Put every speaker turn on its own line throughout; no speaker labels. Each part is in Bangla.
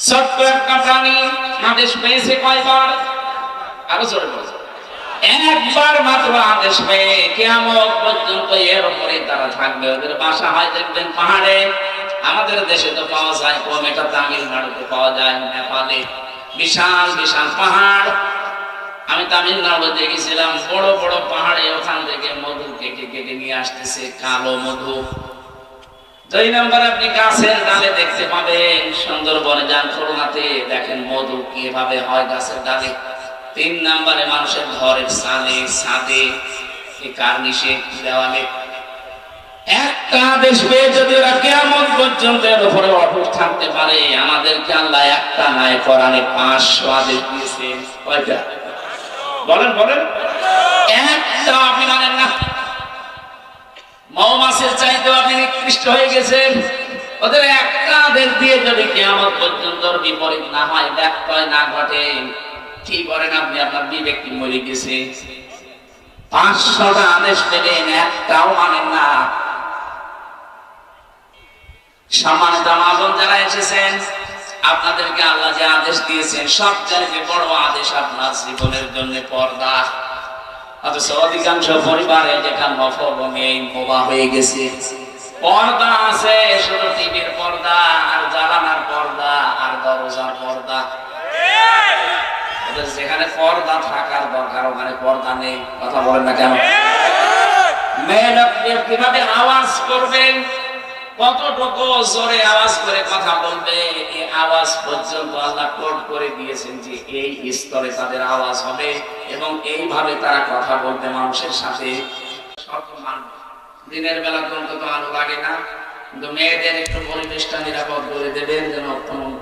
ছোট্ট একটা প্রাণী আদেশ পেয়েছে কয়বার? আরো জোরে বলো। একবার মাত্র আদেশ পেয়ে কিয়ামত পর্যন্ত এর উপরে তারা থাকবে। ওদের বাসা হয় দেখবেন পাহাড়ে। আমাদের দেশে তো পাওয়া যায় কম, এটা তামিলনাড়ুতে পাওয়া যায়, নেপালে বিশাল বিশাল পাহাড়। আমি তামিলনাড়ুতে গেছিলাম, বড় বড় পাহাড়ে, ওখান থেকে মধু কেটে কেটে নিয়ে আসতেছে, কালো মধু। 2 নম্বর আপনি গাছের ডালে দেখতে পাবেন, সুন্দরবনে যান, খুলনাতে দেখেন মধু কিভাবে হয় গাছের ডালে। 3 নম্বরে মানুষের ঘরের ছাদে কার্নিশে দেওয়ালে। একটা আদেশ পেয়ে যদি ওরা কিয়ামত পর্যন্ত এর উপরে অটুট থাকতে পারে, আমাদেরকে আল্লাহ একটা নয় কোরআনে 500 আদেশ দিয়েছেন। কয়টা বলেন বলেন? একটা আপনি মানেন না। মৌমাছির চাইতেও আপনি নিকৃষ্ট হয়ে গেছেন। ওদের একটা আদেশ দিয়ে যদি কিয়ামত পর্যন্ত বিপরীত না হয়, ব্যত্যয় না ঘটে, কি করেন আপনি? আপনার বিবেক কি মরে গেছে? 500টা আদেশ পেলেন, একটাও মানেন না। সম্মানিত আমাজন যারা এসেছেন, আপনাদেরকে আল্লাহ যে আদেশ দিয়েছেন, সবচেয়ে বড় আদেশ আপনার জীবনের জন্য পর্দা। অথচ অধিকাংশ পরিবারে যেটা নফল নেই, বোবা হয়ে গেছে। পর্দা আছে, শুধু টিভির পর্দা আর জানালার পর্দা আর দরজার পর্দা। যেখানে পর্দা থাকার দরকার ওখানে পর্দা নেই। কথা বলেন না কেন? মেয়েরা কিভাবে আওয়াজ করবেন, কতটুকু জোরে আওয়াজ করে কথা বলবে, এই আওয়াজ পর্যন্ত আল্লাহ কোড করে দিয়েছেন যে এই স্তরে তাদের আওয়াজ হবে এবং এইভাবে তারা কথা বলবে মানুষের সাথে। দিনের বেলা তো অন্তত আলো লাগে না, কিন্তু মেয়েদের একটু পরিবেশটা নিরাপদ করে দেবেন যেন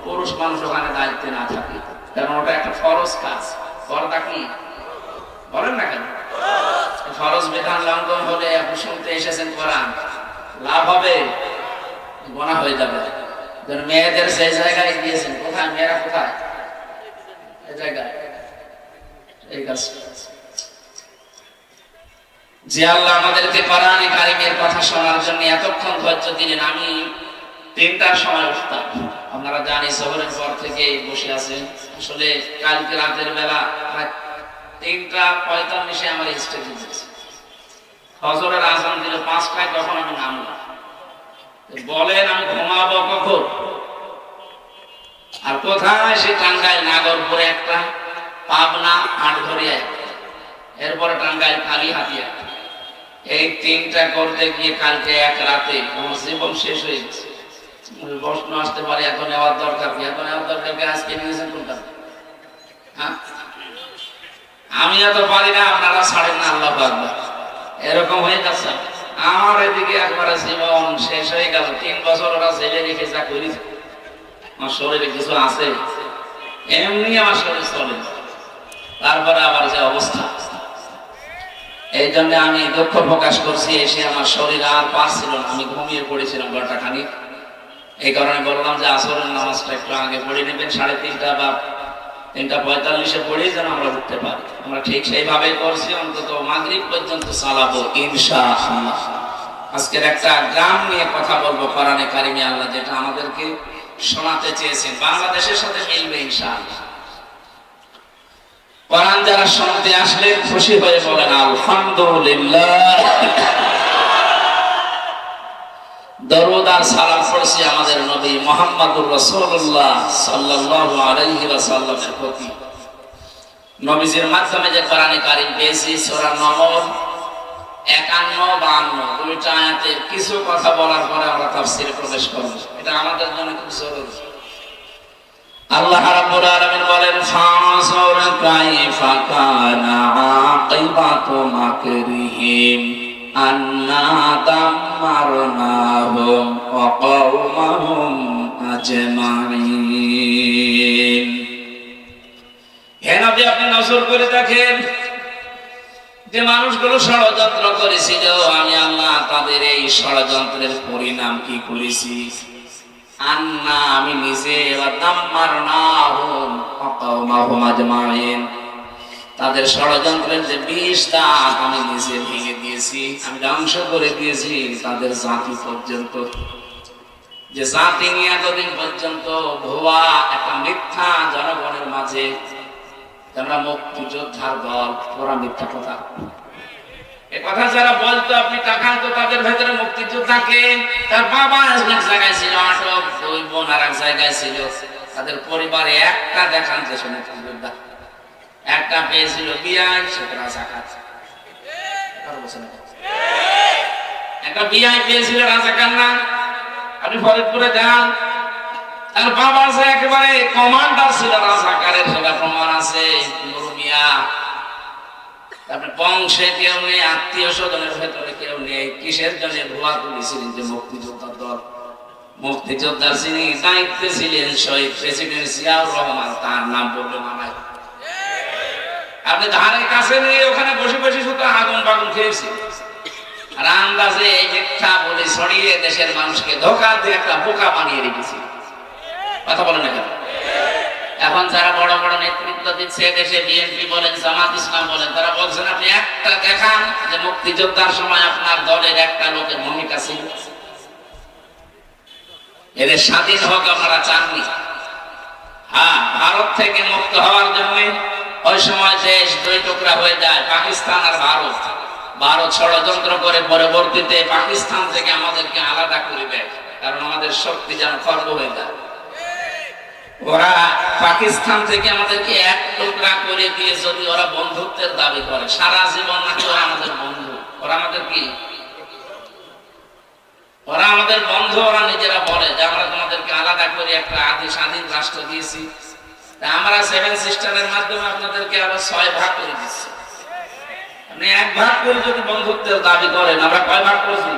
পুরুষ মানুষ ওখানে দায়িত্বে না থাকে, কারণ ওটা একটা ফরজ কাজ। পর্দা কি বলেন না কেন? ফরজ বিধান লঙ্ঘন হলে আপনি শুনতে এসেছেন কোরআন, লাভ হবে? গোনা হয়ে যাবে। মেয়েদের সেই জায়গায় গিয়েছেন, কোথায় মেয়েরা? কোথায়? এই জায়গায়। এই কাজ যে আল্লাহ আমাদেরকে কোরআনে কারিমের কথা শোনার জন্য এতক্ষণ ধৈর্য দিলেন। আমি 3টার সময় উঠতাম, আপনারা জানি শহরের পর থেকে বসে আছেন। আসলে কালকে রাতের বেলা 3:45 আমার স্টেজে দিয়েছে। ফজরের আজান দিল 5টায়, তখন আমি নামলাম। বলেন আমি ঘুমাবো কখন? আর কোথায়? সে টাঙ্গাইল নাগরপুরে একটা, পাবনা আটঘরিয়া একটা, এরপরে টাঙ্গাইল কালীহাতিয়া। এই 3টা করতে গিয়ে কালকে এক রাতে আমার জীবন শেষ হয়ে গেছে। প্রশ্ন আসতে পারে, এত নেওয়ার দরকার কি? এত নেওয়ার দরকার কি? আজকে নিয়েছেন কোনটা? হ্যাঁ, আমি এত পারি না, আপনারা ছাড়েন না। আল্লাহ আকবার। এরকম হয়ে যাচ্ছে। আমার এদিকে একবারে জীবন শেষ হয়ে গেল। 3 বছর ওরা ছেলে রেখে যা করেছে, আমার শরীরে কিছু আছে, এমনি আমার শরীর চলে, তারপরে আবার যে অবস্থা। এই জন্য আমি দুঃখ প্রকাশ করছি, এসে আমার শরীর আর পারছিল না, আমি ঘুমিয়ে পড়েছিলাম ঘন্টা খানিক। এই কারণে বললাম যে আসরের নামাজটা একটু আগে পড়ে নেবেন, 3:30 বা 3:45 পড়ে যেন আমরা উঠতে পারি। আমরা ঠিক সেইভাবে করছি, অন্তত মাগরিব পর্যন্ত চালাবো ইনশাআল্লাহ। আজকের একটা গ্রাম নিয়ে কথা বলবো, কোরআনে কারিমে আল্লাহ যেটা আমাদেরকে শোনাতে চেয়েছেন, বাংলাদেশের সাথে মিলবে ইনশাআল্লাহ। কোরআন যারা শুনতে আসলে খুশি হয়ে বলেন আলহামদুলিল্লাহ। দরুদ আর সালাম পড়ছি আমাদের নবী মুহাম্মদুর রাসূলুল্লাহ সাল্লাল্লাহু আলাইহি ওয়াসাল্লামের প্রতি। নবীজির মাধ্যমে যে কোরআনে কারীম পেয়েছি, সূরা নমল 51-52 দুইটা আয়াতের কিছু কথা বলার পরে আমরা তাফসীরে প্রবেশ করব। এটা আমাদের জন্য খুব জরুরি। আল্লাহ রাব্বুল আলামিন বলেন ফানজুর কাইফা কানা আকিবাতু মাকরিহিম আন্না দাম্মারনাহুম ওয়া কওমাহুম আজমাইন। হে নবী, আপনি নজর করে দেখেন যে মানুষগুলো ষড়যন্ত্র করেছিল, আমি আল্লাহ তাদের এই ষড়যন্ত্রের পরিণাম কি করেছি। আন্না, আমি নিজে, তাদের ষড়যন্ত্রের যে 20 দাঁত আমি নিজে ভেঙে দিয়েছি, আমি ধ্বংস করে দিয়েছি তাদের জাতি পর্যন্ত। যে জাতি নিয়ে এতদিন পর্যন্ত ভুয়া একটা যে আমরা মুক্তিযোদ্ধার দল, ওরা মিথ্যা কথা। এ কথা যারা বলতো আপনি তাকান তো তাদের ভেতরে মুক্তিযোদ্ধাকে, তার বাবা এক জায়গায় ছিল আটক, দুই বোন আর এক জায়গায় ছিল, তাদের পরিবারে একটা দেখান যে মুক্তিযোদ্ধা, একটা পেয়েছিল বিয়াই, সেটা রাজাকার। একটা বিয়াই পেয়েছিল রাজাকার না? আপনি ফরিদপুরে যান, তার বাবা যে একেবারে কমান্ডার ছিল রাজাকারের, সেটা প্রমাণ আছে। মিয়া তারপরে বংশে কেউ নেই, আত্মীয় স্বজনের ভেতরে কেউ নেই, কিসের জন্য ভুয়া তুলেছিলেন যে মুক্তিযোদ্ধার দল? মুক্তিযোদ্ধার যিনি দায়িত্বে ছিলেন শহীদ প্রেসিডেন্ট জিয়াউর রহমান, তার নাম বললে মানায়। আপনি ধারে কাছে নিয়ে ওখানে বসে বসে শুধু আগুন বাগুন খেয়েছি, আর আন্দাজে এই মিথ্যা বলে ছড়িয়ে দেশের মানুষকে ধোঁকা দিয়ে একটা বোকা বানিয়ে রেখেছি। কথা বলেন না কেন? এখন যারা বড় বড় নেতৃত্ব দিচ্ছে দেশে, বিএনপি বলেন, জামাত ইসলাম বলেন, তারা বলছেন আপনি একটা দেখান যে মুক্তিযোদ্ধার সময় আপনার দলের একটা লোকের ভূমিকা ছিল। এদের স্বাধীন হোক আপনারা চাননি। হ্যাঁ, ভারত থেকে মুক্ত হওয়ার জন্য ওই সময় দেশ দুই টুকরা হয়ে যায়, পাকিস্তান আর ভারত। ভারত ষড়যন্ত্র করে পরবর্তীতে পাকিস্তান থেকে আমাদেরকে আলাদা করে দেয়, কারণ আমাদের শক্তি যেন খর্ব হয়ে যায়। ওরা পাকিস্তান থেকে আমাদেরকে এক টুকরা করে দিয়ে যদি ওরা বন্ধুত্বের দাবি করে, সারা জীবন নাকি ওরা আমাদের বন্ধু। ওরা আমাদের কি? ওরা আমাদের বন্ধু। ওরা নিজেরা বলে যে আমরা তোমাদেরকে আলাদা করে একটা আদি স্বাধীন রাষ্ট্র দিয়েছি, আমরা 7 সিস্টারের মাধ্যমে আপনাদেরকে আরো 6 ভাগ করে দিচ্ছি। আপনি এক ভাগ করে যদি বন্ধুত্বের দাবি করেন, আমরা কয় ভাগ করেছি?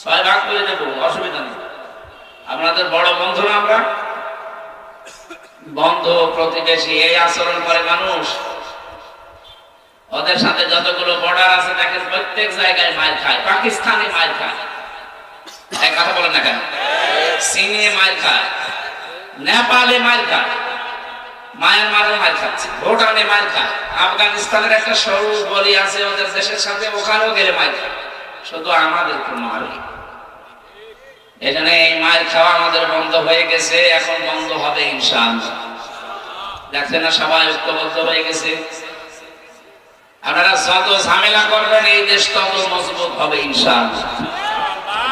6 ভাগ করে দেবো, অসুবিধা নেই। আপনাদের বড় বন্ধু না আমরা? বন্ধু প্রতিবেশী এই আচরণ করে মানুষ। ওদের সাথে যতগুলো বর্ডার আছে দেখেন প্রত্যেক জায়গায় মাইর খায়। পাকিস্তানি মাইর খায়, এই কথা বলেন না কেন? চীনে মাইর খায়, নেপালে মাইর খায়, মায়ানমারে মাইর খাচ্ছে, ভুটানে মাইর খায়, আফগানিস্তানের একটা সরু গলি আছে ওদের দেশের সাথে, ওখানেও গেলে মাইর খায়। শুধু আমাদেরকে মারে। এজন্য এই মায়ের খাওয়া আমাদের বন্ধ হয়ে গেছে, এখন বন্ধ হবে ইনশাআল্লাহ। দেখছেন না সবাই ঐক্যবদ্ধ হয়ে গেছে। আপনারা যত ঝামেলা করবেন এই দেশ তত মজবুত হবে ইনশাআল্লাহ।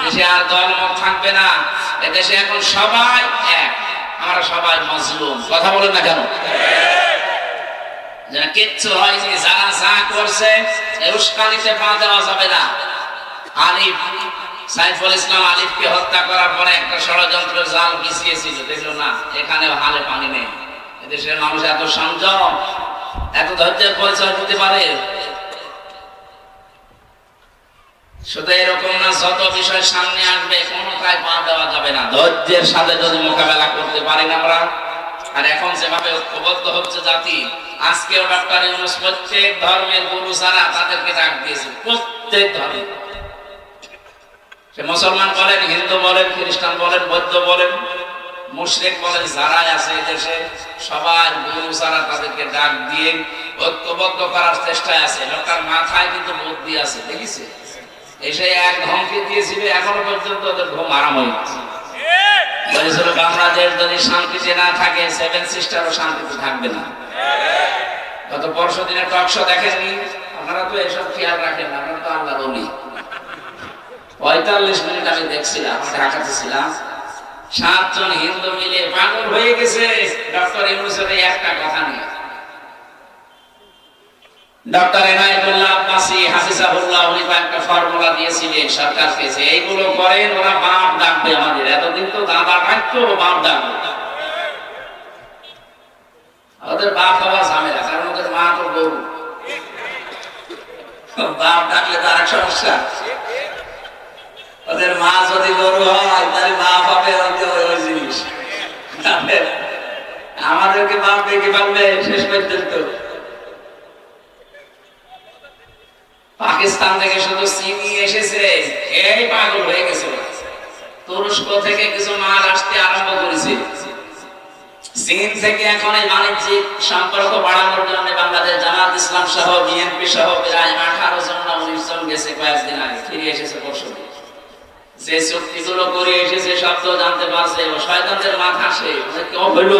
দেশে আর দলমত থাকবে না, এদেশে এখন সবাই এক, আমরা সবাই মজলুম। কথা বলেন না কেন? যেন কিচ্ছু হয়নি, যারা যা করছে উস্কানিতে পা দেওয়া যাবে না। আলিফ সাইফুল ইসলাম আলিফকে হত্যা করার পরে একটা ষড়যন্ত্রের জাল বিছিয়েছিল, দেখলো না এখানে হালে পানি নেই। এদেশের মানুষ এত সংযম, এত ধৈর্যের পরিচয় দিতে পারে। শুধু এরকম না, যত বিষয় সামনে আসবে কোনোটাই পা দেওয়া যাবে না। ধৈর্যের সাথে যদি মোকাবেলা করতে পারি না আমরা, আর এখন যেভাবে ঐক্যবদ্ধ হচ্ছে জাতি, আজকেও ডক্টর ইউনূস প্রত্যেক ধর্মের গুরু যারা তাদেরকে ডাক দিয়েছে, প্রত্যেক ধর্ম, মুসলমান বলেন, হিন্দু বলেন, খ্রিস্টান বলেন, বৌদ্ধ বলেন, মুশরিক বলেন, যারাই আছে দেশে সবার গুরু যারা তাদেরকে ডাক দিয়ে ঐক্যবদ্ধ করার চেষ্টায় আছে। লোকের মাথায় কিন্তু বুদ্ধি আছে, দেখিছে? এসে এক ধমকি দিয়েছিল, এখনো পর্যন্ত ওদের ঘুম আরাম হয়ে গেছে। বলেছিল বাংলাদেশ যদি শান্তিতে না থাকে, 7 সিস্টারও শান্তিতে থাকবে না। গত পরশু দিনের টক শো দেখেননি? আপনারা তো এসব খেয়াল রাখেন না, আপনারা তো আল্লাহর ওলি। 45 মিনিট আমি দেখছিলাম, ঢাকাতে ছিলাম, 7 জন হিন্দু মিলে পাগল হয়ে গেছে ডক্টর ইউনূসের এই একটা কথা নিয়ে। ডক্টর এনায়েতুল্লাহ আব্বাসী হাফিজাহুল্লাহ উনি একটা ফর্মুলা দিয়েছিলেন সরকারকে, যে এইগুলো করেন ওরা বাপ ডাকবে আমাদের। এতদিন তো দাদা ডাকতো, বাপ ডাকবে। ওদের বাপ হওয়া ঝামেলা, কারণ ওদের মা তো গরু। বাপ ডাকলে তার এক সমস্যা। ওদের মা যদি গরু হয় তাহলে বাপ হবে ওই জিনিস। আমাদেরকে বাপ দেখে পারবে শেষ পর্যন্ত। পাকিস্তান থেকে শুধু চিনি এসেছে, এই পাগল হয়ে গেছে। তুরস্ক থেকে কিছু মাল আসতে আরম্ভ করেছে। চীন থেকে এখন এই বাণিজ্যিক সম্পর্ক বাড়ানোর জন্য বাংলাদেশ জামাত ইসলাম সহ বিএনপি সহ প্রায় 18 জন না 19 জন গেছে কয়েকদিন আগে, ফিরে এসেছে পরশু। যে চুক্তিগুলো করে এসেছে সব তো জানতে পারছে, ও শয়তানদের মাথা সে কেউ হইল।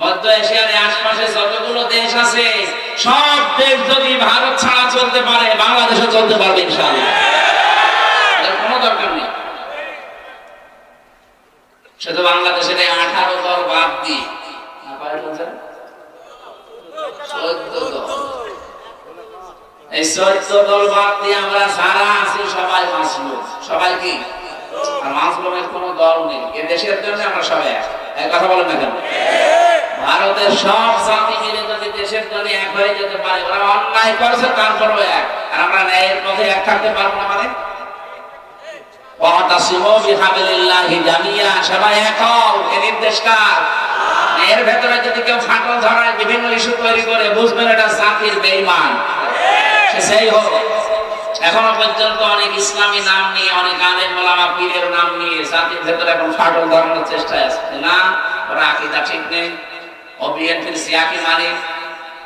মধ্য এশিয়ার আশপাশে যতগুলো দেশ আছে সব দেশ যদি ভারত ছাড়া চলতে পারে বাংলাদেশও চলতে পারবে ইনশাআল্লাহ। এর কোনো দরকার নেই। শুধু বাংলাদেশের 18 দল বাদ দিয়ে না পারে 14 দল, এই 14 দল বাদ দিয়ে আমরা সারা আছি সবাই মাসলুম। সবাই কি আর মাসলুমের কোনো দল নেই। এই দেশের জন্য আমরা সবাই এক কথা বলেন না কেন? ভারতের সব জাতি মিলে যদি দেশের জন্য এক হয়ে যেতে পারে, ওরা অন্যায় করেছে তারপরও এক, আর আমরা ন্যায়ের পথে এক থাকতে পারবো না মানে ওয়াতাসিমু বিহাবিলিল্লাহি জামিয়া, সবাই এক হও। এই নির্দেশ কার? এর ভেতরে যদি কেউ ফাটল ধরায় বিভিন্ন ইস্যু তৈরি করে বুঝবেন এটা জাতির বেঈমান। সে সেই হোক। এখনো পর্যন্ত অনেক ইসলামী নাম নিয়ে অনেক আলেম ওলামা পীরের নাম নিয়ে জাতির ভেতরে এখন ফাটল ধরানোর চেষ্টায় আছে না, ওরা আকীদা ঠিক নেই, ও বিএনপির সিয়াকি মানে,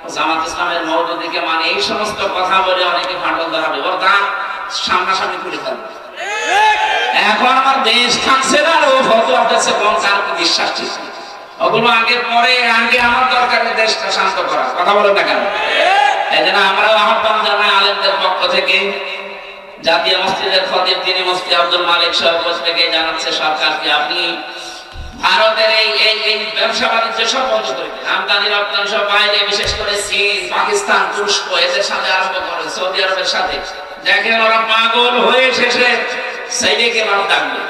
ও জামাত ইসলামের মওদুদিকে মানে, এই সমস্ত কথা বলে অনেকে ফাটল ধরাবে, ওর দাঁত সামনাসামনি খুলে ফেলবে। এখন আমার দেশ থাকছে না, ও ফতোয়া দিচ্ছে কোন কার কি বিশ্বাস ঠিক, ওগুলো আগে পরে আগে আমার দরকার দেশটা শান্ত করা। কথা বলেন না কেন? এজন্য আমরা আহ্বান জানাই আলেমদের পক্ষ থেকে, জাতীয় মসজিদের খতিব তিনি মুফতি আব্দুল মালিক সাহেব থেকে জানাচ্ছে সরকারকে, আপনি ভারতের এই ব্যবসা বাণিজ্য সব বন্ধ করে দিন। আমদানি রপ্তানি সব বাইরে, বিশেষ করে চীন, পাকিস্তান, তুরস্ক এদের সাথে আরম্ভ করেন, সৌদি আরবের সাথে। দেখেন ওরা পাগল হয়ে শেষে সেইদিকে মানুষ ডাকবে।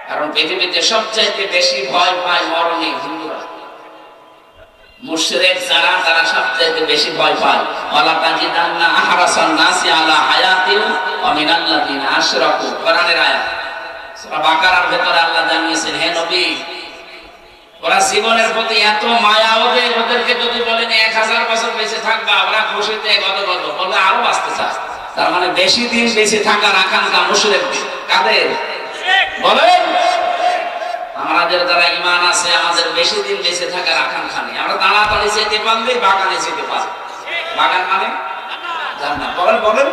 কারণ পৃথিবীতে সবচাইতে বেশি ভয় পায় মরণে হিন্দুরা। মুশরিক যারা, তারা সবচাইতে বেশি ভয় পায়। ওয়ালা তাজিদান্না আহরাসান নাসি আলা হায়াতিন ওয়া মিনাল্লাযিনা আশরাকু, কোরআনের আয়াত। সূরা বাকারার ভেতরে আল্লাহ জানিয়েছেন, হে নবী, ওরা জীবনের প্রতি এত মায়া, ওদেরকে যদি বলেন 1000 বছর বেঁচে থাকবা, ওরা খুশিতে গদগদ, বলবে আরো বাঁচতে চায়। তার মানে বেশি দিন বেঁচে থাকার আকাঙ্ক্ষা মুশরিকদের। কাদের বলেন? আমাদের যারা ঈমান আছে, আমাদের বেশি দিন বেঁচে থাকার আকাঙ্ক্ষা নেই। আমরা তাড়াতাড়ি যেতে পারলে বাগানে যেতে পারি। বাগান মানে জান্নাত। বলেন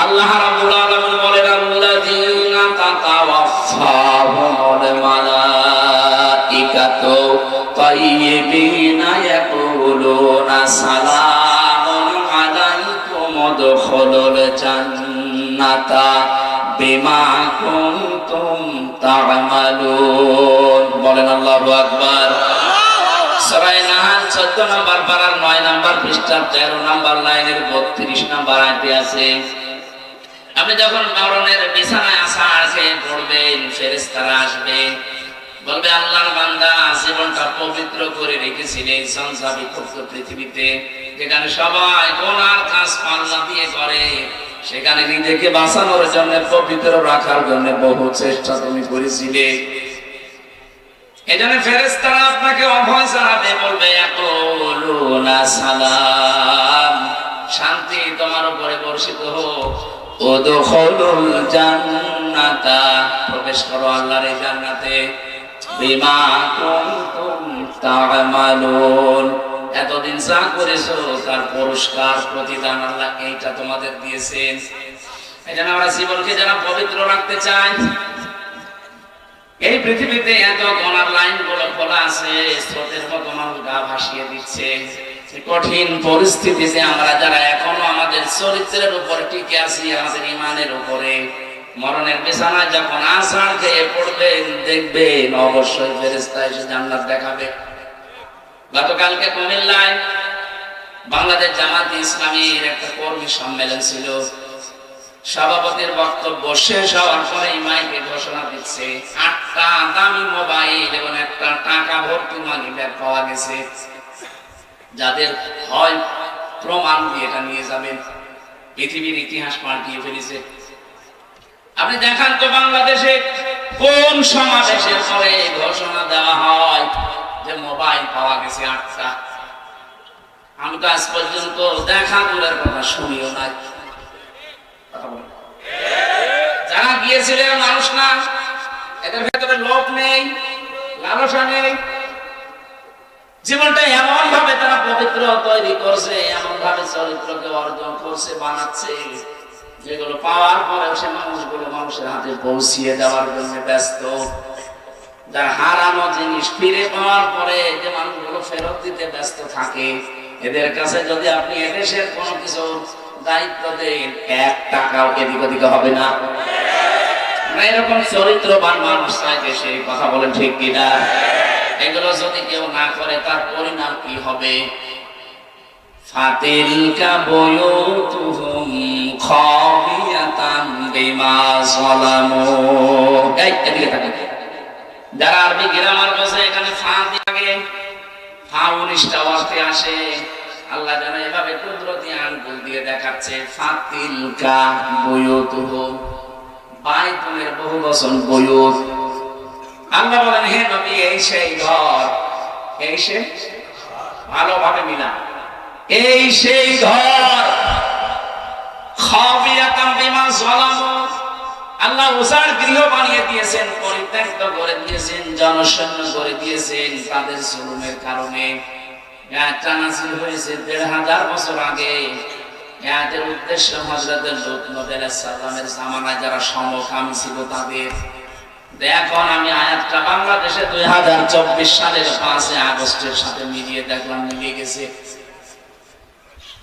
আল্লাহ রাব্বুল আলামিন বলেন, আল্লাযীনা তাতাওয়াফাহুমুল মালাইকাতু তাইয়্যিবিনা ইয়াকুলুনা সালামুন আলাইকুম উদখুলুল জান্নাতা বিমা কুনতুম তা'মালুন। বলেন আল্লাহু আকবার। সূরা নাহাল 14 নম্বর পারার 9 নম্বর পৃষ্ঠার 13 নম্বর লাইনের 32 নম্বর আয়াতে আছে, আপনি যখন মরণের বিছানায় আছাড় পড়বেন, ফেরেশতারা আসবে, বলবে আল্লাহর বান্দা জীবনটা পবিত্র করে রেখেছিলেন সংসারবিক্ষুব্ধ পৃথিবীতে, যেখানে সবাই গুনার কাজ পাল্লা দিয়ে করে, সেখানে নিজেকে বাঁচানোর জন্য, পবিত্র রাখার জন্য বহু চেষ্টা তুমি করেছিলে। এজন্য ফেরেশতারা আপনাকে অভয় জানাবে, বলবে ইয়াকুলুনা সালাম, শান্তি তোমার উপরে বর্ষিত হোক, উদখুলুল জান্নাতা, প্রবেশ করো আল্লাহর এই জান্নাতে, বিমা কুনতুম তা'মালুন, এতদিন যা করেছো তার পুরস্কার প্রতিদান আল্লাহ এইটা তোমাদের দিয়েছেন। এজন্য আমরা জীবনকে যারা পবিত্র রাখতে চাই, এই পৃথিবীতে এত গুনার লাইনগুলো খোলা আছে, স্রোতের মতো মানুষ গা ভাসিয়ে দিচ্ছে। কঠিন পরিস্থিতিতে আমরা যারা এখনো আমাদের চরিত্রের উপরে টিকে আছি, আমাদের ঈমানের উপরে, মরণের বিছানায় যখন আছাড় খেয়ে পড়বেন, দেখবেন অবশ্যই ফেরেশতা এসে জান্নাত দেখাবে। গতকালকে কুমিল্লায় বাংলাদেশ জামাত ইসলামীর একটা কর্মী সম্মেলন ছিল। সভাপতির বক্তব্য শেষ হওয়ার পরে মাইকে ঘোষণা দিচ্ছে 8টা দামি মোবাইল এবং একটা টাকা ভর্তি মানি ব্যাগ পাওয়া গেছে, যাদের হয় প্রমাণ দিয়ে এটা নিয়ে যাবেন। পৃথিবীর ইতিহাস পাল্টিয়ে ফেলেছে। আপনি দেখান তো বাংলাদেশে কোন সমাবেশের পরে ঘোষণা দেওয়া হয় যে মোবাইল পাওয়া গেছে 8টা? আমি তো আজ পর্যন্ত দেখা দূরের কথা শুনিও নাই। যারা গিয়েছিলেন মানুষ না, এদের ভেতরে লোভ নেই, লালসা নেই। জীবনটা এমন ভাবে তারা পবিত্র তৈরি করছে, এমন ভাবে চরিত্রকে অর্জন করছে, বানাচ্ছে, যেগুলো পাওয়ার পরে সে মানুষগুলো মানুষের হাতে পৌঁছিয়ে দেওয়ার জন্য ব্যস্ত। যারা হারানো জিনিস ফিরে পাওয়ার পরে যে মানুষগুলো ফেরত দিতে ব্যস্ত থাকে, এদের কাছে যদি আপনি এদেশের কোনো কিছু দায়িত্ব দেন, 1 টাকাও এদিক ওদিক হবে না। এরকম চরিত্রবান মানুষ চাই দেশে, কথা বলেন ঠিক কিনা? এগুলো যদি কেউ না করে তার পরিণাম কি হবে? ফাতিলকা বুয়ুতুহুম খাবিয়াতাম বিমা যালামু। এই এদিকে তাকান। যারা আরবি গ্রামার বোঝে এখানে ফা দিয়ে ফা 19টা অর্থে আসে। আল্লাহ যেন এভাবে কুদরতি আঙ্গুল দিয়ে দেখাচ্ছে, ফাতিলকা বুয়ুতুহুম, বাইতুলের বহু বচন বুয়ুত। আল্লাহ বলেন, হে নবী, এই সেই ঘর, এই সেই, ভালোভাবে মিলা, এই সেই ঘর, খাবিয়াতাম বিমা যালামু, আল্লাহ উজাড় গৃহ বানিয়ে দিয়েছেন, পরিত্যক্ত করে দিয়েছেন, জনশূন্য করে দিয়েছেন তাদের জুলুমের কারণে। একটা নাযিল হয়েছে 1500 বছর আগে। এর উদ্দেশ্য হযরত লূত নবী আলাইহিস সালামের জামানায় যারা সমকামী ছিল তাদের। এখন আমি আয়াতটা বাংলাদেশে 2024 সালের 5 আগস্টের সাথে মিলিয়ে দেখলাম, মিলিয়ে গেছে।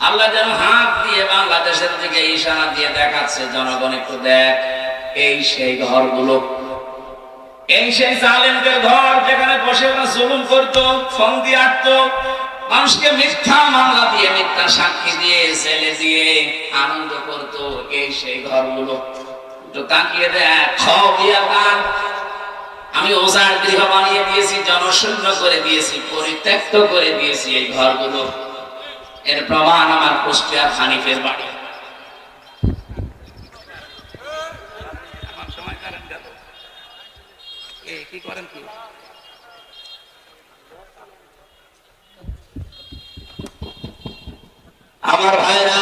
আল্লাহ যেন হাত দিয়ে বাংলাদেশের দিকে ইশারা দিয়ে দেখাচ্ছে, জনগণ একটু দেখ, এই সেই ঘরগুলো, এই সেই জালেমদের ঘর, যেখানে বসে ওরা জুলুম করত, ফন্দি আটত, মানুষকে মিথ্যা মামলা দিয়ে, মিথ্যা সাক্ষী দিয়ে, জেলে দিয়ে আনন্দ করত। এই সেই ঘরগুলো একটু তাকিয়ে দেখ। খাবিয়াতান, আমি উজাড় গৃহ বানিয়ে দিয়েছি, জনশূন্য করে দিয়েছি, পরিত্যক্ত করে দিয়েছি এই ঘরগুলো। এর প্রমাণ আমার কুষ্টিয়ার হানিফের বাড়ি। কি করেন কি? আমার ভাইরা,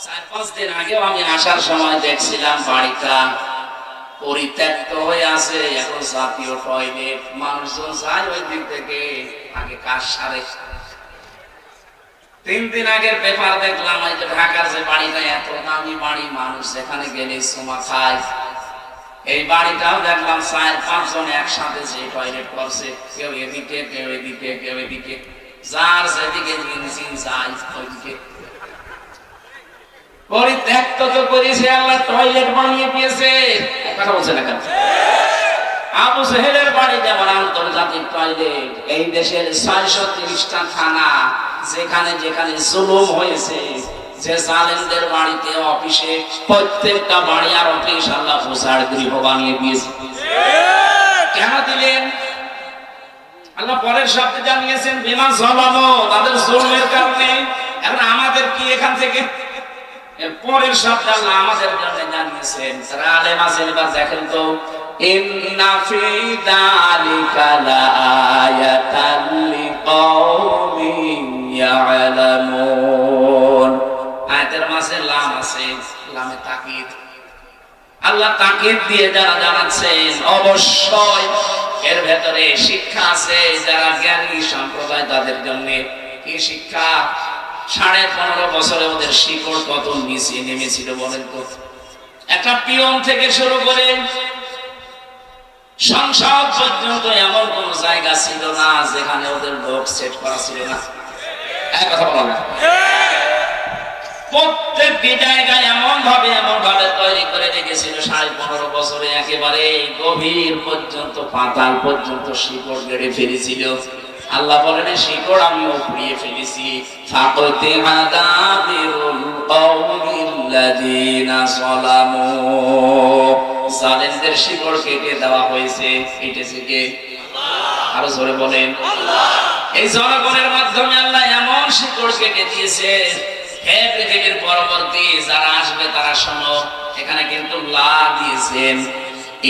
4-5 দিন আগেও আমি আসার সময় দেখছিলাম বাড়িটা পরিত্যক্ত হয়ে আছে। এখন জাতীয় টয়লেট, মানুষজন যায় ওই দিক থেকে, আগে কাজ সারে। 3 দিন আগের পেপার দেখলাম, এই যে ঢাকার যে বাড়িটা, এত দামি বাড়ি, মানুষ যেখানে গেলে সোমা খায়, এই বাড়িটাও দেখলাম 4-5 জন একসাথে যে টয়লেট করছে, কেউ এদিকে, কেউ এদিকে, কেউ এদিকে, যার যেদিকে যায় ওইদিকে। পরিত্যক্ত তো করেছে, আল্লাহ টয়লেট বানিয়ে দিয়েছে। কথা বলছে না কেন? আবু জেহেলের বাড়ি যেমন আন্তর্জাতিক টয়লেট, এই দেশের 630টা থানা, যেখানে যেখানে জুলুম হয়েছে, যে জালেমদের বাড়িতে, অফিসে, প্রত্যেকটা বাড়ি আর অফিস আল্লাহ উজাড় গৃহ বানিয়ে দিয়েছে। কেন দিলেন? আল্লাহ পরের শব্দে জানিয়েছেন, বিমা যালামু, তাদের জুলমের কারণে। এখন আমাদের কি এখান থেকে? পরের শব্দ আল্লাহ আমাদের জন্য জানিয়েছেন। আলেম আছেন, এবার দেখেন তো, ইন্না ফি যালিকা লাআয়াতান লিকাওমিন ইয়ালামুন। আয়াতের মাঝে লাম আছে, লামে তাকিদ। আল্লাহ তাকিদ দিয়ে যারা জানাচ্ছেন, অবশ্যই এর ভেতরে শিক্ষা আছে যারা জ্ঞানী সম্প্রদায় তাদের জন্য। কি শিক্ষা? 15.5 বছরে ওদের শিকড় কত নিচে নেমেছিল বলেন তো। একটা পিয়ন থেকে শুরু করে সংসদ পর্যন্ত এমন কোন জায়গা ছিল না যেখানে ওদের লোক সেট করা ছিল না। এক কথা বলা না, প্রত্যেকটি জায়গায় এমন ভাবে তৈরি করে রেখেছিল। 15.5 বছরে একেবারে গভীর পর্যন্ত, পাতাল পর্যন্ত শিকড় গেড়ে ফেলেছিল। আল্লাহ বলেন, শিকড় আমি উপড়িয়ে ফেলেছি। ফাকতে আদাবিরুল কওমিল্লাযিনা যালামু, জালেমদের শিকড় কেটে দেওয়া হয়েছে। কেটেছে কে? আরো জোরে বলেন। এই জনগণের মাধ্যমে আল্লাহ এমন শিকড় কেটে দিয়েছে। হে পৃথিবীর পরবর্তী যারা আসবে তারা শোনো, এখানে কিন্তু লা দিয়েছেন।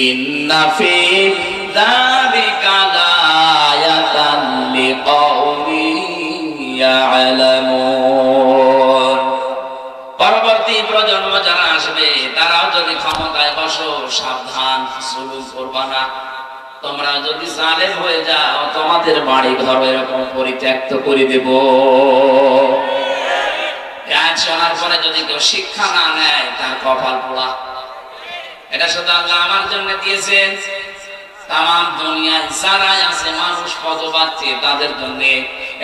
ইন্না ফি যালিকা লাআয়াতান লিকাওমিন ইয়ালামুন। পরবর্তী প্রজন্ম যারা আসবে তারাও যদি ক্ষমতায় বসো, সাবধান, জুলুম করবা না। তোমরা যদি জালেম হয়ে যাও, তোমাদের বাড়ি ঘর এরকম পরিত্যক্ত করে দেব। শোনার পরে যদি কেউ শিক্ষা না নেয়, তার কপাল পোড়া। এটা শুধু আল্লাহ আমার জন্য দিয়েছেন। তাম দুনিয়ায় যারাই আছে মানুষ কত পাচ্ছে তাদের জন্য।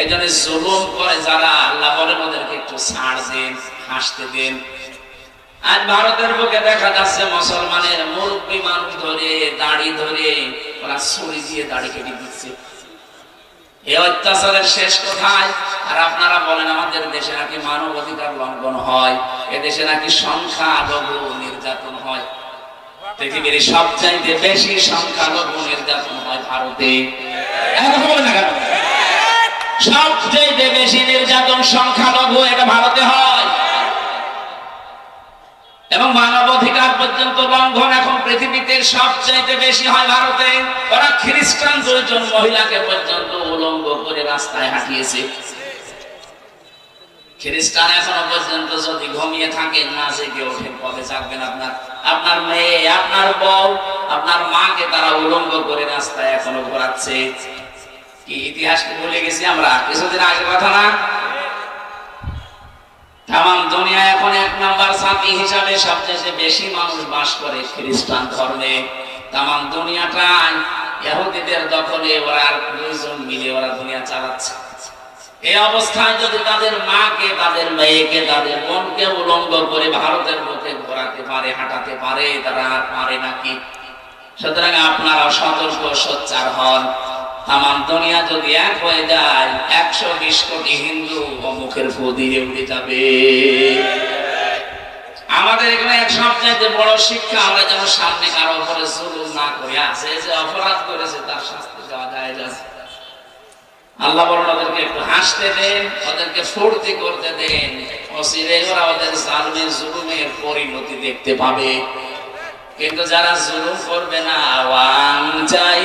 এই জন্য জুলুম করে যারা, আল্লাহ বলেন ওদেরকে একটু ছাড় দেন, হাসতে দেন। আজ ভারতের বুকে দেখা যাচ্ছে মুসলমানের মুরব্বী মানুষ ধরে দাড়ি ধরে ওরা ছুরি দিয়ে দাড়ি কেটে দিচ্ছে। এই অত্যাচারের শেষ কোথায়? আর আপনারা বলেন আমাদের দেশে নাকি মানব অধিকার লঙ্ঘন হয়, এদেশে নাকি সংখ্যালঘু নির্যাতন হয়। পৃথিবীর সবচাইতে বেশি সংখ্যালঘু নির্যাতন হয় ভারতে। সবচাইতে বেশি নির্যাতন সংখ্যালঘু, এটা ভারতে হয়। এবং মানবাধিকার পর্যন্ত লঙ্ঘন এখন পৃথিবীতে সবচাইতে বেশি হয় ভারতে। ওরা খ্রিস্টান 2 জন মহিলাকে পর্যন্ত উলঙ্গ করে রাস্তায় হাঁটিয়েছে। খ্রিস্টান এখনো পর্যন্ত যদি ঘুমিয়ে থাকেন, না জেগে ওঠেন, কবে জাগবেন? আপনার মেয়ে, আপনার বউ, আপনার মাকে তারা উলঙ্গ করে রাস্তায় এখনো ঘোরাচ্ছে। কি ইতিহাসকে ভুলে গেছি আমরা? কিছুদিন আগের কথা না? তাম দুনিয়া এখন 1 নম্বর জাতি হিসাবে সবচেয়ে বেশি মানুষ বাস করে খ্রিস্টান ধর্মে। তাম দুনিয়াটাই ইহুদিদের দখলে, ওরা আর 2 জন মিলে ওরা দুনিয়া চালাচ্ছে। এই অবস্থায় যদি তাদের মাকে, তাদের মেয়েকে, তাদের বোনকে উলঙ্গ করে ভারতের বুকে ঘোরাতে পারে, হাঁটাতে পারে, তারা আর পারে নাকি? সুতরাং আপনারা সতর্ক সোচ্চার হন। তাম দুনিয়া যদি এক হয়ে যায়, 120 কোটি হিন্দু মুখের ফু দিয়ে উড়ে যাবে। আমাদের এখানে এক সবচেয়ে বড় শিক্ষা, আমরা যেন সামনে কারো উপরে জুলুম না করি। আছে যে অপরাধ করেছে তার শাস্তি দেওয়া যায়। আল্লাহ বলেন ওদেরকে একটু হাসতে দেন, ওদেরকে ফুর্তি করতে দেন, অচিরে ওরা ওদের জালমে জুলুমের পরিণতি দেখতে পাবে। কিন্তু যারা জুলুম করবে না, ওয়ান চাই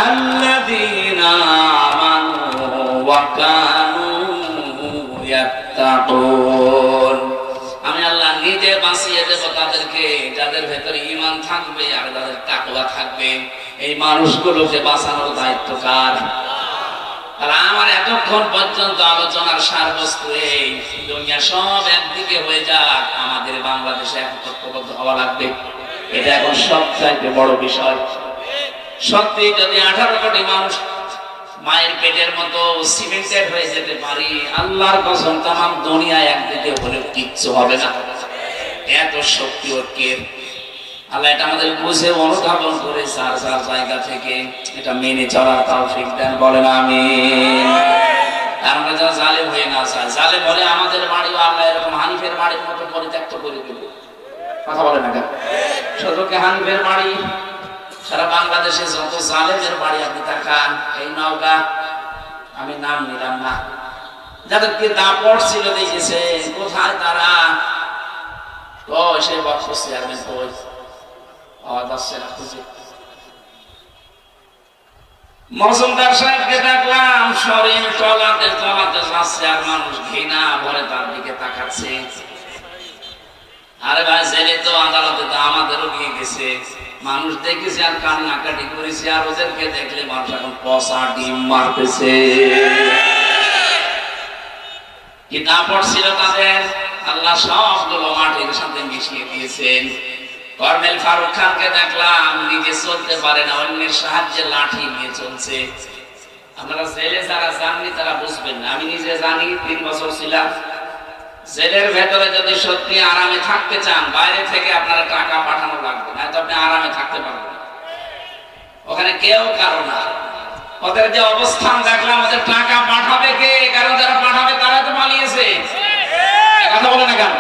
আল্লাযীনা আমানু ওয়া কানু ইয়াত্তাকুন, আমি আল্লাহ নিজে বাঁচিয়ে দেব তাদেরকে, যাদের ভেতরে ঈমান থাকবে আর যাদের তাকওয়া থাকবে। এই মানুষগুলোকে বাঁচানোর দায়িত্ব কার? আর আমার এতক্ষণ পর্যন্ত আলোচনার সারবস্তু এই, দুনিয়া সব একদিকে হয়ে যাক, আমাদের বাংলাদেশে একত্রবদ্ধ হওয়া লাগবে। এটা এখন সবচাইতে বড় বিষয়। সত্যি যদি 18 কোটি মানুষ মায়ের পেটের মতো সিমেন্টেড হয়ে যেতে পারি, আল্লাহর কসম তাম দুনিয়া একদিকে হলেও কিচ্ছু হবে না। এত শক্তি ঐক্যের। আল্লাহ এটা আমাদের বুঝে অনুধাবন করে যার যার জায়গা থেকে এটা মেনে চলার তৌফিক দেন, বলেন আমিন। আমরা যা জালেম হয়ে না চাই, জালেম বলে আমাদের বাড়িও আল্লাহ এরকম হানিফের বাড়ির মতো পরিত্যক্ত করে দেব। কথা বলে না কেন? শুধুকে হানিফের বাড়ি, সারা বাংলাদেশে যত জালেমের বাড়ি আপনি তাকান, এই নওগাঁ, আমি নাম নিলাম না, যাদেরকে দাপট ছিল দেখেছে, কোথায় তারা? সে বক্স চেয়ারম্যান কই আওয়াজ আসছে না খুঁজে। মজুমদার সাহেবকে দেখলাম শরীর চলাতে চলাতে যাচ্ছে, আর মানুষ ঘৃণা ভরে তার দিকে তাকাচ্ছে। আরে ভাই, জেলে তো আদালতে তো আমাদেরও নিয়ে গেছে, মানুষ দেখেছে আর কান্নাকাটি করেছে। আর ওদেরকে দেখলে মানুষ এখন পচা ডিম মারতেছে। কি দাপট ছিল তাদের! আল্লাহ সবগুলো মাটির সাথে মিশিয়ে দিয়েছেন। কর্নেল ফারুক খানকে দেখলাম নিজে চলতে পারে না, অন্যের সাহায্যে লাঠি নিয়ে চলছে। আপনারা জেলে যারা জাননি তারা বুঝবেন না। আমি নিজে জানি, 3 বছর ছিলাম জেলের ভেতরে। যদি সত্যি আরামে থাকতে চান, বাইরে থেকে আপনারা টাকা পাঠানো লাগবে না, তো আপনি আরামে থাকতে পারবেন। ওখানে কেউ কারো না। ওদের যে অবস্থান দেখলাম, ওদের টাকা পাঠাবে কে? কারণ যারা পাঠাবে তারা তো পালিয়েছে। কথা বলে না কেন?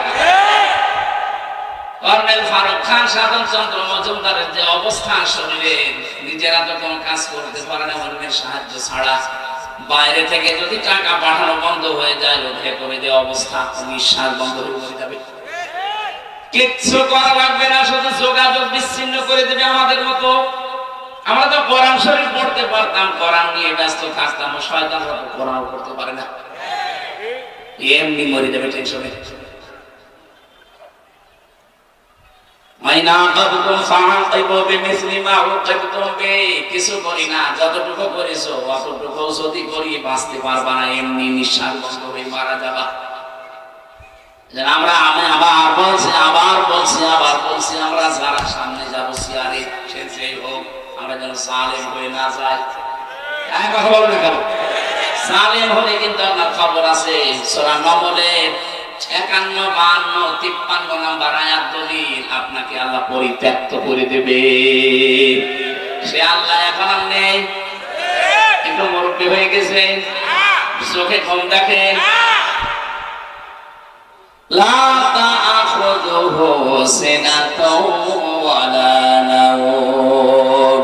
কর্নেল ফারুক খান, সাধন চন্দ্র মজুমদারের যে অবস্থা, শরীরে নিজেরা তো কোনো কাজ করতে পারে না অন্যের সাহায্য ছাড়া। বাইরে থেকে যদি টাকা পাঠানো বন্ধ হয়ে যায়, ওঠে করে যে অবস্থা, নিঃশ্বাস বন্ধ হয়ে যাবে। কিচ্ছু করা লাগবে না, শুধু যোগাযোগ বিচ্ছিন্ন করে দেবে আমাদের মতো। আমরা তো কোরআন শরীফ পড়তে পারতাম, কোরআন নিয়ে ব্যস্ত থাকতাম, শয়তান কোরআন পড়তে পারে না, এমনি মরে যাবে টেনশনে। কিছু করি না, যতটুকু করেছো অতটুকু যদি করি বাঁচতে পারবা না, এমনি নিঃশ্বাস বন্ধ হয়ে মারা যাবা। আমরা আমি আবার বলছি আমরা যারা সামনে যাবো, সিয়ারে সে যেই হোক, আমরা আমরা যেন জালেম হয়ে না যায়। কথা বলো না কেন? জালেম হলে কিন্তু আপনার খবর আছে। সূরা নম্বরের 51, 52, 53 নাম্বার আয়াত দলিল, আপনাকে আল্লাহ পরিত্যক্ত করে দেবে। সে আল্লাহ এখন আর নেই, একটু মুরব্বী হয়ে গেছে, চোখে কম দেখে। লা তা'খুযুহু সিনাতুন ওয়ালা নাওম।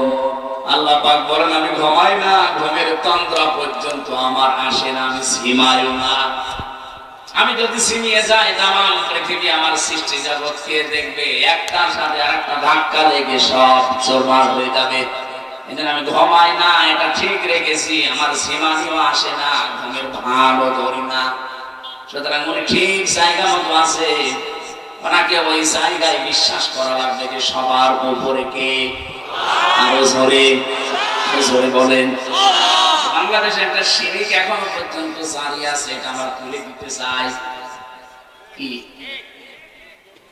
আল্লাহ পাক বলেন, আমি ঘুমাই না, ঘুমের তন্দ্রা পর্যন্ত আমার আসে না, আমি ঘুমাইও না। আমি যদি ছিনিয়ে যাই তামাম পৃথিবী আমার সৃষ্টি জগৎ কে দেখবে? একটার সাথে আরেকটা ধাক্কা লেগে সব চোরমার হয়ে যাবে। এজন্য আমি ঘুমাই না, এটা ঠিক রেখেছি। আমার সীমানিও আসে না, ঘুমের ভানও ধরি না। সুতরাং উনি ঠিক জায়গা মতো আছে। ওনাকে ওই জায়গায় বিশ্বাস করা লাগবে যে সবার উপরে কে। আরো জোরে জোরে বলেন। বাংলাদেশে একটা শিরিক এখনো পর্যন্ত জারি আছে, এটা আমরা তুলে দিতে চাই। কি?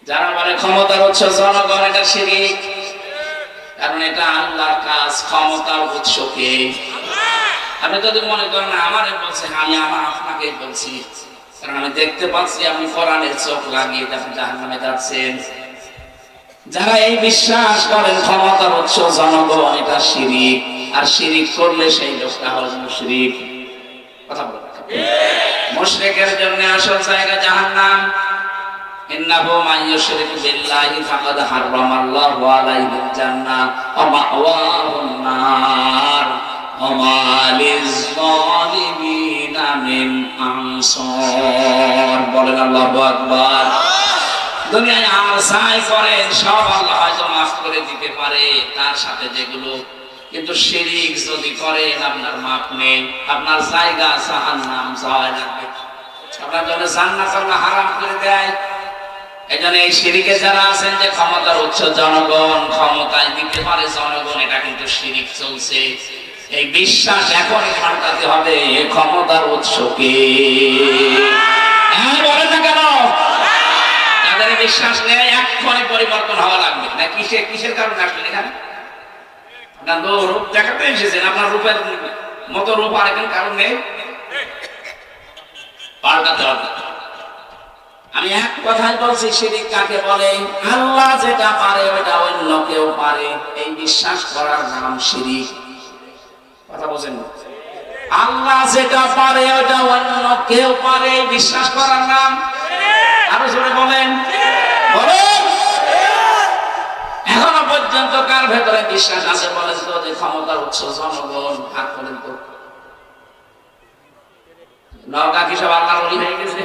যারা বলে ক্ষমতার উৎস জনগণ, এটা শিরিক। কারণ এটা আল্লাহর কাজ, ক্ষমতার উৎস কে? আপনি যদি মনে করেন আমারে বলছে, আমি আপনাকে বলছি, কারণ আমি দেখতে পাচ্ছি আপনি কোরআনের চোখ লাগিয়ে আপনি জাহান্নামে যাচ্ছেন। যারা এই বিশ্বাস করেন ক্ষমতার উৎস জনগণ, এটা শিরিক। আর শিরিক করলে সেই লোকটা হল মুশরিক। কথা বলেন। মুশরিকের জন্য আসল জায়গা জাহান্নাম। ইন্নাহু মান ইউশরিক বিল্লাহি ফাকাদ হারামাল্লাহু আলাইহিল জান্নাহ ওয়া মাওয়াহুন নার ওয়া মা লিয-যালিমিনা মিন আনসার। বলেন আল্লাহু আকবার। দুনিয়ায় আর যাই করেন সব আল্লাহ হয়তো মাফ করে দিতে পারে, তার সাথে যেগুলো। কিন্তু শিরিক যদি করেন আপনার মাপ নেই, আপনার জায়গা জাহান্নাম যাওয়া লাগবে। আপনার জন্য জান্নাত আল্লাহ হারাম করে দেয়। এজন্য এই শিরিকে যারা আছেন যে ক্ষমতার উৎস জনগণ, ক্ষমতায় দিতে পারে জনগণ, এটা কিন্তু শিরিক চলছে। এই বিশ্বাস এখনই পাল্টাতে হবে, ক্ষমতার উৎস কে? বলেন না কেন? তাদের বিশ্বাস নেই, এক্ষুনি পরিবর্তন হওয়া লাগবে। না কিসের কারণে আসলেন এখানে? আপনার রূপ দেখাতে এসেছেন, আপনার রূপের মতো রূপ আর এখন কারণ নেই, পাল্টাতে হবে। আমি এক কথাই বলছি, শিরিক কাকে বলে? আল্লাহ যেটা পারে ওটা অন্য কেউ পারে, এই বিশ্বাস করার নাম শিরিক। কথা বলছেন? আল্লাহ যেটা পারে ওটা অন্য কেউ পারে, বিশ্বাস করার নাম। আরো জোরে বলেন, বলেন। এখনো পর্যন্ত কার ভেতরে বিশ্বাস আছে বলেন তো যে ক্ষমতার উৎস জনগণ? হাত করেন তো। নওগাঁ কি সব আল্লাহর ওলি হয়ে গেছে?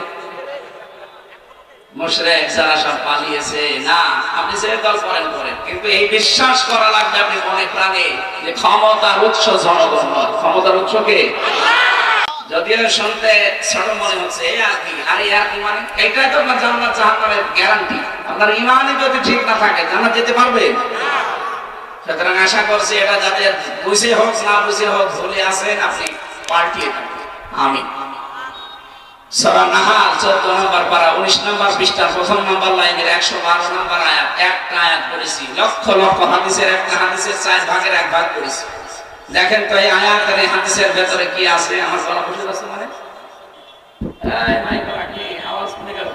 মুশরিক যারা সব পালিয়েছে না, আপনি যে দল করেন, কিন্তু এই বিশ্বাস করা লাগবে আপনি মনে প্রাণে যে ক্ষমতার উৎস জনগণ নয়, ক্ষমতার উৎস কে? যদিও শুনতে ছোট মনে হচ্ছে, আরে মানে এইটাই তো আপনার জান্নাত জাহান্নামের গ্যারান্টি। আপনার ঈমানই যদি ঠিক না থাকে জান্নাত যেতে পারবে? সুতরাং আশা করছি এটা যাতে বুঝে হোক না বুঝে হোক, ভুলে আসেন আপনি পাল্টিয়ে থাকবেন। আমিন। সূরা নাহাল 14 নম্বর পারা 19 নম্বর পৃষ্ঠার প্রথম নম্বর লাইনের 112 নম্বর আয়াত। একটা আয়াত পড়েছি, লক্ষ লক্ষ হাদিসের একটা হাদিসের 4 ভাগের 1 ভাগ পড়েছি। দেখেন তো এই আয়াতের এই হাদিসের ভেতরে কি আছে। আমার গলা বুঝে যাচ্ছে মানে? এই মাইক রাখি, আওয়াজ শুনে গেল।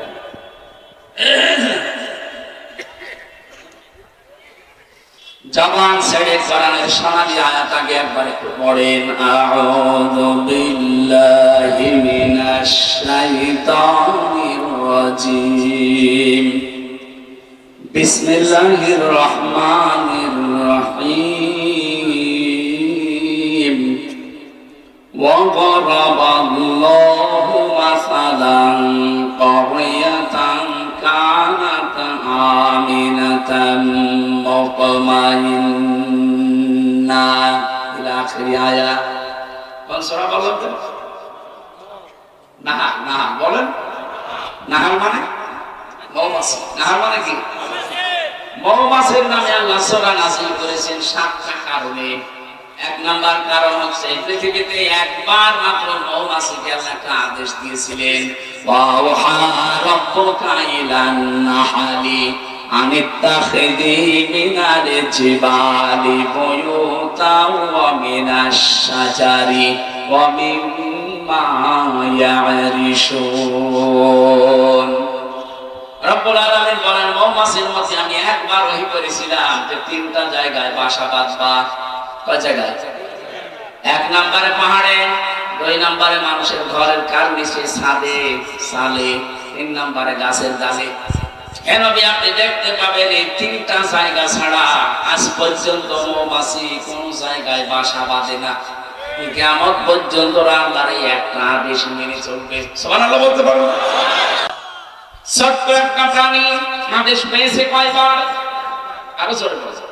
জবান ছেড়ে কোরআনের সোনালী আয়াত আগে একবার একটু পড়েন। আউযু বিল্লাহি মিনাশ শাইতানির রাজীম। বিসমিল্লাহির রহমানির রহিম। ওয়া দারাবাল্লাহু মাসালান ক্বরিয়াতান কানাত আমিনাতান মুতমাইন্না ইলা আখির আয়াত। কোন সূরা বলেন তো? নাহাল। নাহাল বলেন। নাহাল মানে মৌমাছি। নাহাল মানে কি? মৌমাছির নামে আল্লাহ সূরা নাযিল করেছেন 7টা কারণে। 1 নাম্বার কারণ হচ্ছে পৃথিবীতে একবার মাত্র মৌমাছিকে আল্লাহ একটা আদেশ দিয়েছিলেন, ওয়া ওহা রাব্বুকা ইলান নাহলি আনিত্তাখিযি মিনাল জিবালি বুয়ুতাও ওয়া মিনাশ শাজারি ওয়া মিম্মা ইয়ারিশুন। রব্বুল আলামিন বলেন, মৌমাছির মধ্যে আমি একবার ওহী করেছিলাম যে তিনটা জায়গায় বাসা বাঁধবা। কয় জায়গায়? এক নম্বরে পাহাড়ে, দুই নম্বরে মানুষের ঘরের কার্নিশে, ছাদে, সালে, তিন নম্বরে গাছের ডালে। হে নবী, আপনি দেখতে পাবেন এই তিনটা জায়গা ছাড়া আজ পর্যন্ত মৌমাছি কোন জায়গায় বাসা বাঁধে না। কিয়ামত পর্যন্ত আল্লাহর এই একটা আদেশ মেনে চলবে। সুবহানাল্লাহ বলতে পারো? ছোট্ট একটা প্রাণী আদেশ পেয়েছে কয়বার? আরো জোরে বলো।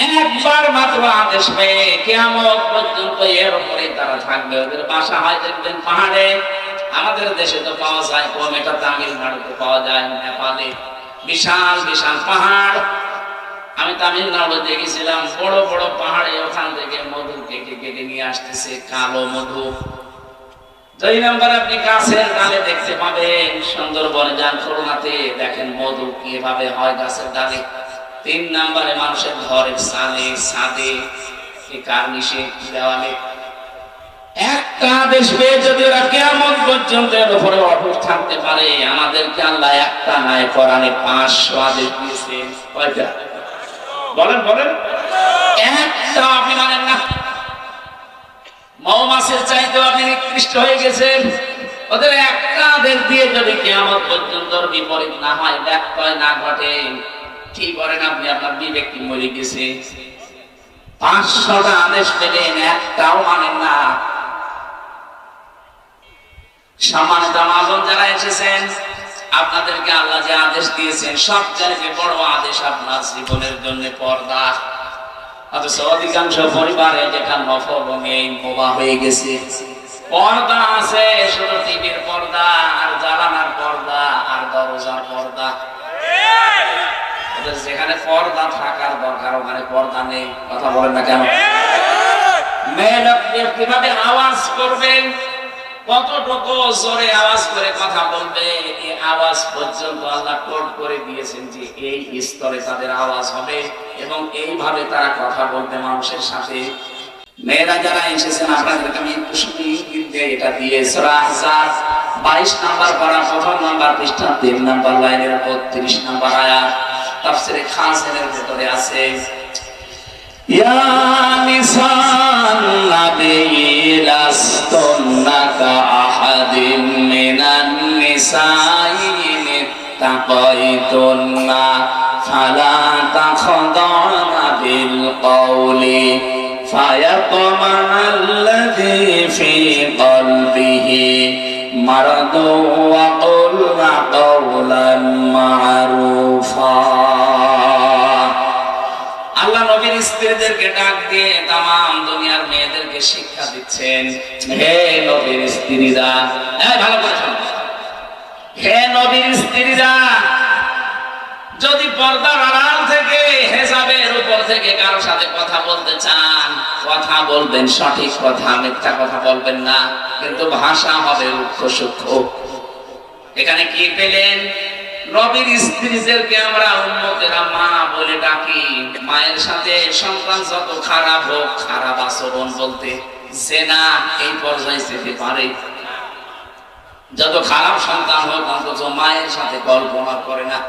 একবার মাত্র আদেশ পেয়ে কিয়ামত পর্যন্ত এর উপরে তারা থাকবে। ওদের বাসা হয় দেখবেন পাহাড়ে। আমাদের দেশে তো পাওয়া যায়, কম, এটা তামিলনাড়ুতে পাওয়া যায়, নেপালে বিশাল বিশাল পাহাড়। আমি তামিলনাড়ু দেখেছিলাম, বড় বড় পাহাড়ে ওখান থেকে মধু কেটে কেটে নিয়ে আসতেছে, কালো মধু। দুই নম্বরে আপনি গাছের ডালে দেখতে পাবেন, সুন্দরবনে যান, খুলনাতে দেখেন মধু কিভাবে হয় গাছের ডালে। তিন নম্বরে মানুষের ঘরের সালে, ছাদে, কার্নিশে, দেওয়ালে। একটা আদেশ পেয়ে যদি ওরা কিয়ামত পর্যন্ত এর উপরে অটুট থাকতে পারে, আমাদেরকে আল্লাহ একটা নয়, কোরআনে 500 আদেশ দিয়েছেন। কয়টা? বলেন বলেন। একটা আপনি মানেন না। মৌমাছির চাইতেও আপনি নিকৃষ্ট হয়ে গেছেন। ওদের একটা আদেশ দিয়ে যদি কিয়ামত পর্যন্ত বিপরীত না হয়, ব্যত্যয় না ঘটে, কি করেন আপনি? আপনার বিবেক কি মরে গেছে? 500টা আদেশ পেলেন, একটাও মানেন না। সম্মানিত মহাজন যারা এসেছেন, আপনাদেরকে আল্লাহ যে আদেশ দিয়েছেন, সবচেয়ে বড় আদেশ আপনার জীবনের জন্য পর্দা। অথচ অধিকাংশ পরিবারে যেটা নফল নেই, মোবা হয়ে গেছে। পর্দা আছে, শুধু টিভির পর্দা, আর জানালার পর্দা, আর দরজার পর্দা। যেখানে পর্দা থাকার দরকার ওখানে পর্দা নেই। কথা বলেন না কেন? মেয়ে লোককে কিভাবে আওয়াজ করবেন, কতটুকু জোরে আওয়াজ করে কথা বলবে, এই আওয়াজ পর্যন্ত আল্লাহ কোড করে দিয়েছেন যে এই স্তরে তাদের আওয়াজ হবে এবং এইভাবে তারা কথা বলবে মানুষের সাথে। মেয়েরা যারা এসেছেন, আপনাদেরকে আমি একটু এটা দিয়ে সূরা আহজাব 22 নাম্বার পারা, 1 নাম্বার পৃষ্ঠা, 3 নাম্বার লাইনের 32 নাম্বার আয়াত তাফসীরে খাসেনের ভিতরে আছে। ইয়া নিসান নাবিয়্যি লাস্তুন্না কাআহাদিম মিনান নিসাইয়ি তাকাইতুন্না ফালা তাখদানা বিল কওলি ফায়াতমাল্লাযী ফি কলবিহি মারাদু ওয়া কুলনা কাওলান মা'রুফা। আল্লাহ নবীর স্ত্রীদেরকে ডাক দিয়ে তামাম দুনিয়ার মেয়েদেরকে শিক্ষা দিচ্ছেন। হে নবীর স্ত্রীরা, ভালো করে শোনো, হে নবীর স্ত্রীরা, যদি পর্দার আড়াল থেকে, হেজাবের উপর থেকে কারোর সাথে কথা বলতে চান, কথা বলবেন সঠিক কথা, মিথ্যা কথা বলবেন না, কিন্তু ভাষা হবে রুক্ষ সূক্ষ্ম। এখানে কি পেলেন? নবীর স্ত্রীদেরকে আমরা উম্মতেরা মা বলে ডাকি। মায়ের সাথে সন্তান যত খারাপ হোক, খারাপ আচরণ বলতে জেনা এই পর্যায়ে যেতে পারে। যত খারাপ সন্তান হোক, অন্তত মায়ের সাথে কল্পনা করে না।